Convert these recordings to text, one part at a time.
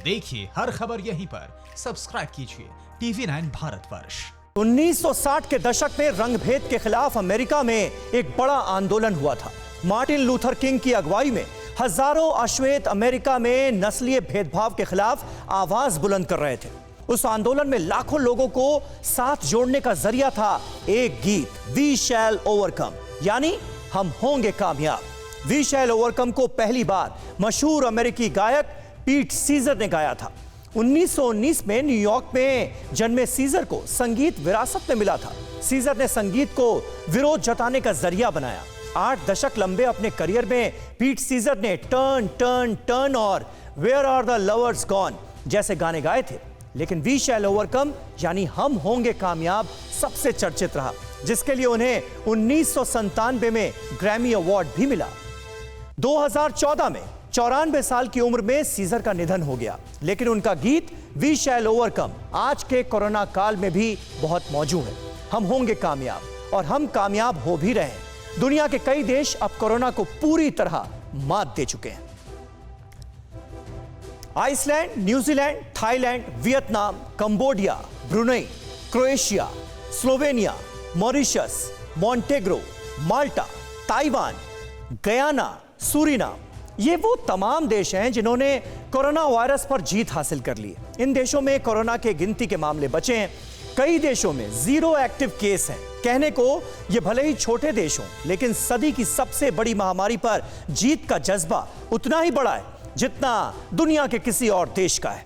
देखिए हर खबर यहीं पर, सब्सक्राइब कीजिए टीवी 9 भारतवर्ष। 1960 के दशक में रंगभेद के खिलाफ अमेरिका में एक बड़ा आंदोलन हुआ था। मार्टिन लूथर किंग की अगुवाई में हजारों अश्वेत अमेरिका में नस्लीय भेदभाव के खिलाफ आवाज बुलंद कर रहे थे। उस आंदोलन में लाखों लोगों को साथ जोड़ने का जरिया था एक गीत, वी शैल ओवरकम, यानी हम होंगे कामयाब। वी शैल ओवरकम को पहली बार मशहूर अमेरिकी गायक पीट सीजर ने गाया था। 1919 में न्यूयॉर्क में जन्मे सीजर को संगीत विरासत में मिला था। सीजर ने संगीत को विरोध जताने का जरिया बनाया। 8 दशक लंबे अपने करियर में पीट सीजर ने टर्न टर्न टर्न और where are the lovers gone जैसे गाने गाए थे, लेकिन वी शैल ओवरकम यानी हम होंगे कामयाब सबसे चर्चित रहा, जिसके लिए उन्हें 1997 में ग्रैमी अवार्ड भी मिला। 2014 में 94 साल की उम्र में सीजर का निधन हो गया, लेकिन उनका गीत वी शैल ओवरकम आज के कोरोना काल में भी बहुत मौजूद है। हम होंगे कामयाब और हम कामयाब हो भी रहे हैं। दुनिया के कई देश अब कोरोना को पूरी तरह मात दे चुके हैं। Iceland, New Zealand, Thailand, Vietnam, Cambodia, Brunei, Croatia, Slovenia, Mauritius, Montenegro, Malta, Taiwan, Guyana, Suriname, ये वो तमाम देश हैं जिन्होंने कोरोना वायरस पर जीत हासिल कर ली है। इन देशों में कोरोना के गिनती के मामले बचे हैं। कई देशों में 0 एक्टिव केस हैं। कहने को ये भले ही छोटे देश हों, लेकिन सदी की सबसे बड़ी महामारी पर जीत का जज्बा उतना ही बड़ा है जितना दुनिया के किसी और देश का है।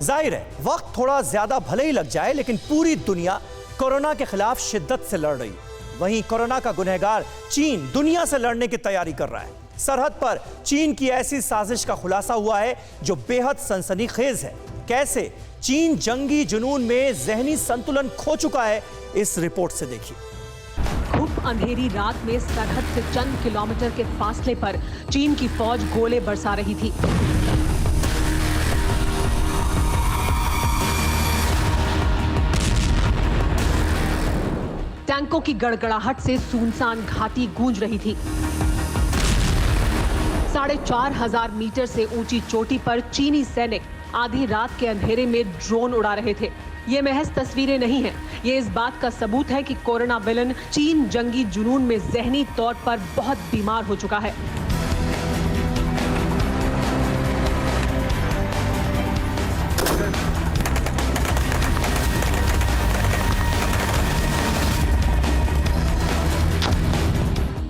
जाहिर है वक्त थोड़ा ज्यादा भले ही लग जाए, लेकिन पूरी दुनिया कोरोना के खिलाफ शिद्दत से लड़ रही है। वहीं कोरोना का गुनहगार चीन दुनिया से लड़ने की तैयारी कर रहा है। सरहद पर चीन की ऐसी साजिश का खुलासा हुआ है जो बेहद सनसनीखेज है। कैसे चीन जंगी जुनून में जहनी संतुलन खो चुका है, इस रिपोर्ट से देखिए। खूब अंधेरी रात में सरहद से चंद किलोमीटर के फासले पर चीन की फौज गोले बरसा रही थी। टैंकों की गड़गड़ाहट से सुनसान घाटी गूंज रही थी। 4,500 मीटर से ऊंची चोटी पर चीनी सैनिक आधी रात के अंधेरे में ड्रोन उड़ा रहे थे। ये महज तस्वीरें नहीं हैं, ये इस बात का सबूत है कि कोरोना विलन चीन जंगी जुनून में जहनी तौर पर बहुत बीमार हो चुका है।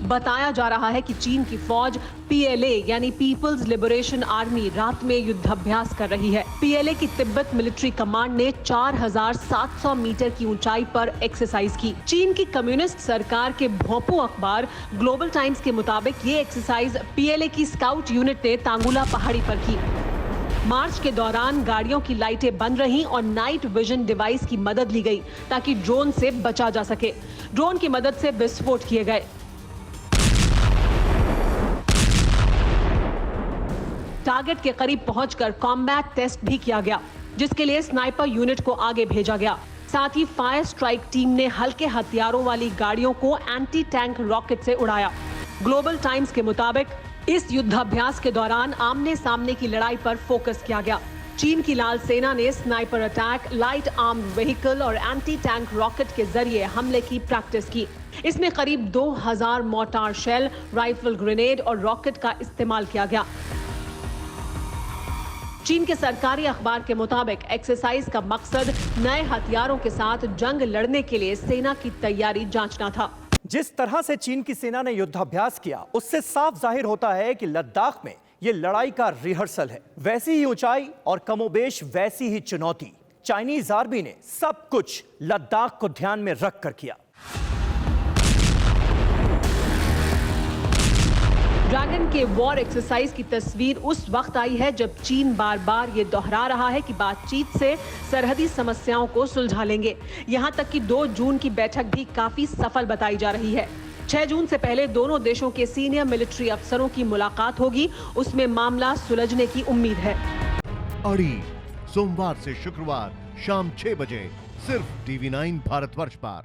बताया जा रहा है कि चीन की फौज PLA यानी पीपल्स लिबरेशन आर्मी रात में युद्धाभ्यास कर रही है। PLA की तिब्बत मिलिट्री कमांड ने 4,700 मीटर की ऊंचाई पर एक्सरसाइज की। चीन की कम्युनिस्ट सरकार के भोंपू अखबार ग्लोबल टाइम्स के मुताबिक ये एक्सरसाइज PLA की स्काउट यूनिट ने तांगुला पहाड़ी पर की। मार्च के दौरान गाड़ियों की लाइटें बंद रहीं और नाइट विजन डिवाइस की मदद ली गई ताकि ड्रोन से बचा जा सके। ड्रोन की मदद से विस्फोट किए गए। टारगेट के करीब पहुंचकर कॉम्बैट टेस्ट भी किया गया, जिसके लिए स्नाइपर यूनिट को आगे भेजा गया। साथ ही फायर स्ट्राइक टीम ने हल्के हथियारों वाली गाड़ियों को एंटी टैंक रॉकेट से उड़ाया। ग्लोबल टाइम्स के मुताबिक इस युद्धाभ्यास के दौरान आमने सामने की लड़ाई पर फोकस किया गया। चीन की लाल सेना ने sniper attack, light armed vehicle और एंटी टैंक रॉकेट के जरिए हमले की प्रैक्टिस की। इसमें करीब 2000 मोर्टार शेल, राइफल ग्रेनेड और रॉकेट का इस्तेमाल किया गया। चीन के सरकारी अखबार के मुताबिक एक्सरसाइज का मकसद नए हथियारों के साथ जंग लड़ने के लिए सेना की तैयारी जांचना था। जिस तरह से चीन की सेना ने युद्धाभ्यास किया, उससे साफ जाहिर होता है कि लद्दाख में यह लड़ाई का रिहर्सल है। वैसी ही ऊंचाई और कमोबेश वैसी ही चुनौती चाइनीज आर्मी ने सब कुछ लद्दाख को ध्यान में रख कर किया। ड्रैगन के वॉर एक्सरसाइज की तस्वीर उस वक्त आई है जब चीन बार बार ये दोहरा रहा है कि बातचीत से सरहदी समस्याओं को सुलझा लेंगे। यहां तक कि 2 जून की बैठक भी काफी सफल बताई जा रही है। 6 जून से पहले दोनों देशों के सीनियर मिलिट्री अफसरों की मुलाकात होगी, उसमें मामला सुलझने की उम्मीद है। अड़ी सोमवार से शुक्रवार शाम 6 बजे सिर्फ टीवी 9 भारतवर्ष पर।